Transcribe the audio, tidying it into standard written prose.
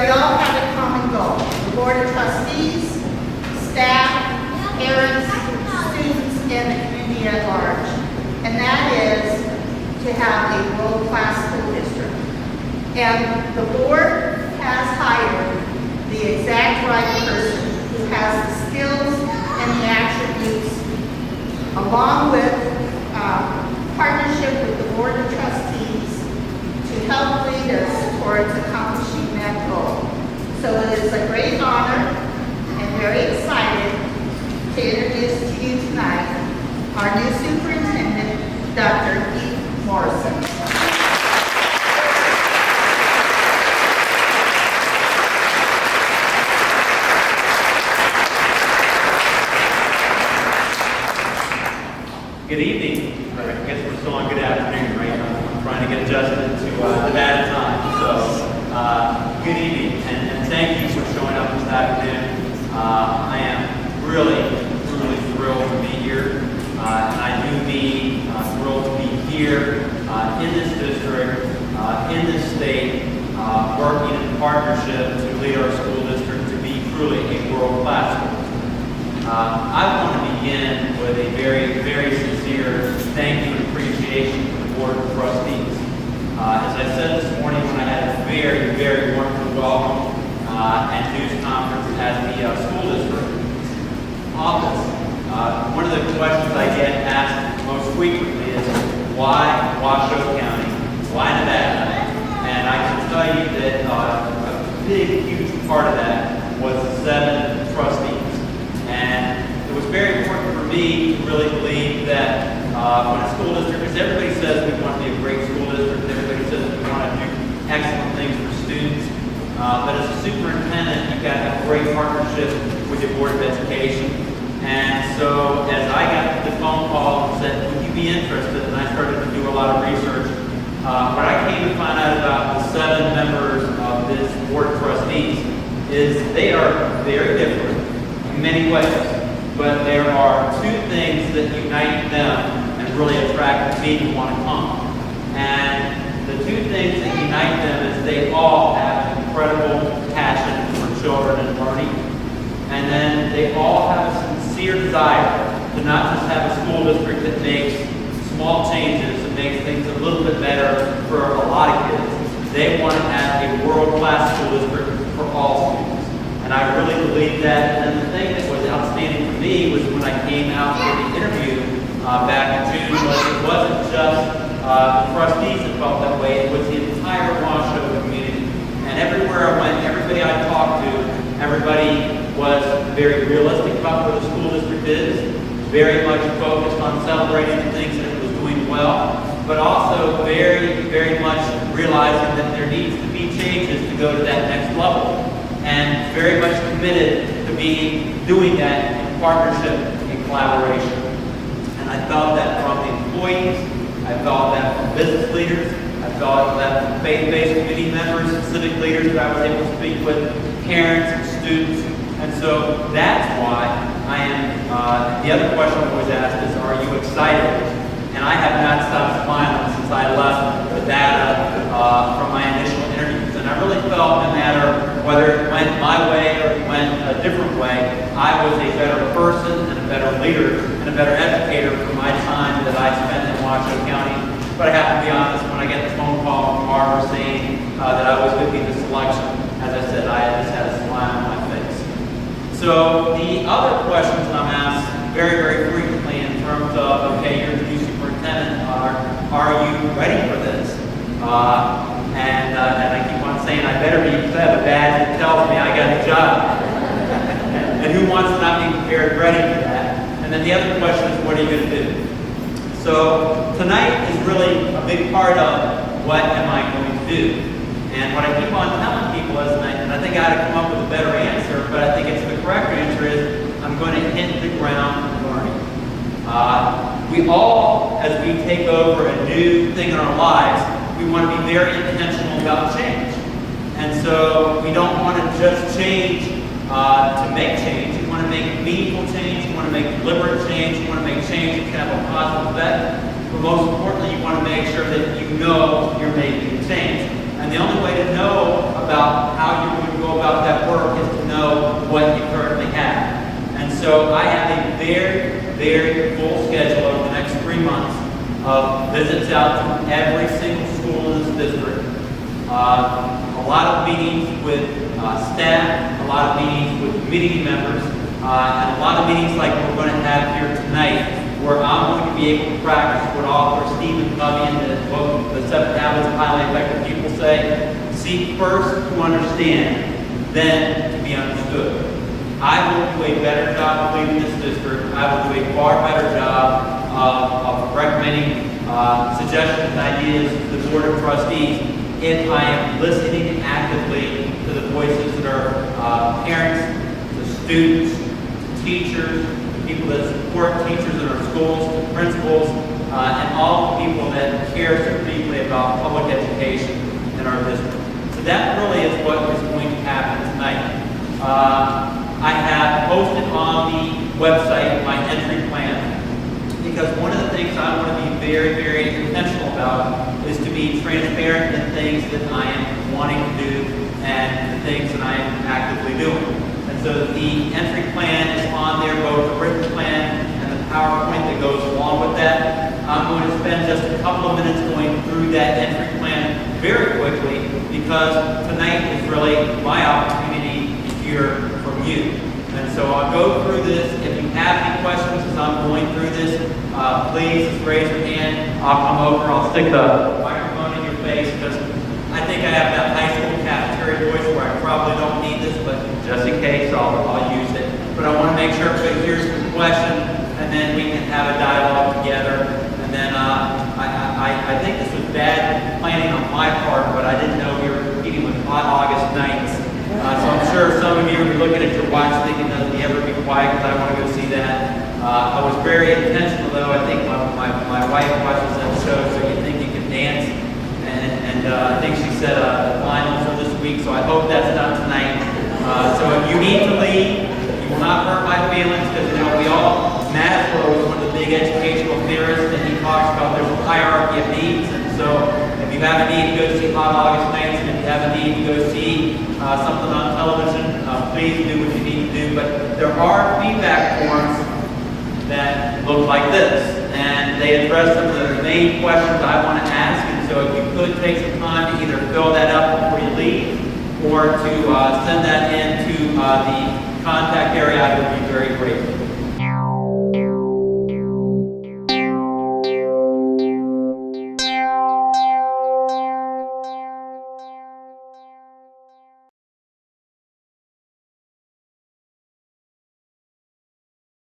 we all have a common goal. The Board of Trustees, staff, parents, students, and the community at large. And that is to have a world-class school district. And the board has hired the exact right person who has the skills and the attributes, along with partnership with the Board of Trustees, to help lead us towards accomplishing that goal. So it is a great honor and very excited to introduce to you tonight our new superintendent, Dr. Heath Morrison. Good evening. I guess we're still on good afternoon, right? I'm trying to get adjusted to Nevada time. So, good evening, and thank you for showing up this afternoon. I am really thrilled to be here, and I do mean thrilled to be here in this district, in this state, working in partnership to lead our school district to be truly a world-class school. I want to begin with a very sincere thank you and appreciation to the Board of Trustees. As I said this morning when I had a very wonderful welcome and news conference at the school district office, one of the questions I get asked most frequently is, why Washoe County? Why Nevada? And I can tell you that a huge part of that was the 7 trustees. And it was very important for me to really believe that when a school district, because everybody says we want to be a great school district, everybody says we want to do excellent things for students, but as a superintendent, you've got to have a great partnership with your Board of Education. And so as I got the phone call and said, would you be interested, and I started to do a lot of research, what I came to find out about the 7 members of this Board of Trustees is they are very different in many ways, but there are 2 things that unite them and really attract me to want to come. And the 2 things that unite them is they all have an incredible passion for children and learning, and then they all have a sincere desire to not just have a school district that makes small changes and makes things a little bit better for a lot of kids. They want to have a world-class school district for all students. And I really believe that. And the thing that was outstanding for me was when I came out for the interview back in June, was it wasn't just the trustees that felt that way, it was the entire Washoe community. And everywhere I went, everybody I talked to, everybody was very realistic about where the school district is, very much focused on celebrating the things that it was doing well, but also very much realizing that there needs to be changes to go to that next level. And very much committed to doing that in partnership and collaboration. And I felt that from the employees, I felt that from business leaders, I felt that from faith-based committee members and civic leaders that I was able to speak with, parents and students. And so that's why I am, the other question I was asked is, are you excited? And I have not stopped smiling since I left the data from my initial interviews. And I really felt no matter whether it went my way or it went a different way, I was a better person and a better leader and a better educator for my time that I spent in Washoe County. But I have to be honest, when I get the phone call from Barbara saying that I was going to be the selection, as I said, I just had a smile on my face. So the other questions that I'm asked very frequently in terms of, okay, you're the new superintendent, are you ready for this? And I keep on saying I better be, because I have a badge that tells me I got the job. And who wants to not be prepared and ready for that? And then the other question is, what are you going to do? So tonight is really a big part of what am I going to do? And what I keep on telling people is, and I think I had to come up with a better answer, but I think it's the correct answer is, I'm going to hit the ground learning. We all, as we take over a new thing in our lives, we want to be very intentional about change. And so we don't want to just change to make change. You want to make meaningful change. You want to make deliberate change. You want to make change that can have a positive effect. But most importantly, you want to make sure that you know you're making a change. And the only way to know about how you're going to go this out to every single school in this district. A lot of meetings with staff, a lot of meetings with committee members, and a lot of meetings like we're going to have here tonight, where I'm going to be able to practice what author Stephen Covey in the book, The 7 Habits of Highly Effective People say, seek first to understand, then to be understood. I will do a better job of leading this district. I will do a far better job of recommending suggestions and ideas to the Board of Trustees if I am listening actively to the voices that are parents, to students, to teachers, to people that support teachers in our schools, to principals, and all the people that care so deeply about public education in our district. So that really is what is going to happen tonight. I have posted on the website my entry plan, because one of the things I want to be very, very intentional about is to be transparent in things that I am wanting to do and the things that I am actively doing. And so the entry plan is on there, both the written plan and the PowerPoint that goes along with that. I'm going to spend just a couple of minutes going through that entry plan very quickly, because tonight is really my opportunity to hear from you. And so I'll go through this. If you have any questions as I'm going through this, please just raise your hand. I'll come over. I'll stick the microphone in your face, because I think I have that high school cafeteria voice where I probably don't need this, but just in case, I'll use it. But I want to make sure everybody hears the question, and then we can have a dialogue together. And then I think this was bad planning on my part, but I didn't know we were competing with hot August nights. So I'm sure some of you are looking at your watch thinking, doesn't he ever be quiet, because I want to go see that. I was very intentional, though. I think my wife watches that show, so you think you can dance. And I think she said the finals are this week, so I hope that's done tonight. So if you need to leave, you will not hurt my feelings, because we all, Maslow is one of the big educational theorists, and he talks about there's a hierarchy of needs. And so if you have a need to go see Hot August nights, and if you have a need to go see something on television, please do what you need to do. But there are feedback forms that look like this, and they address some of the main questions I want to ask. And so if you could take some time to either fill that up before you leave, or to send that into the contact area, I would be very grateful.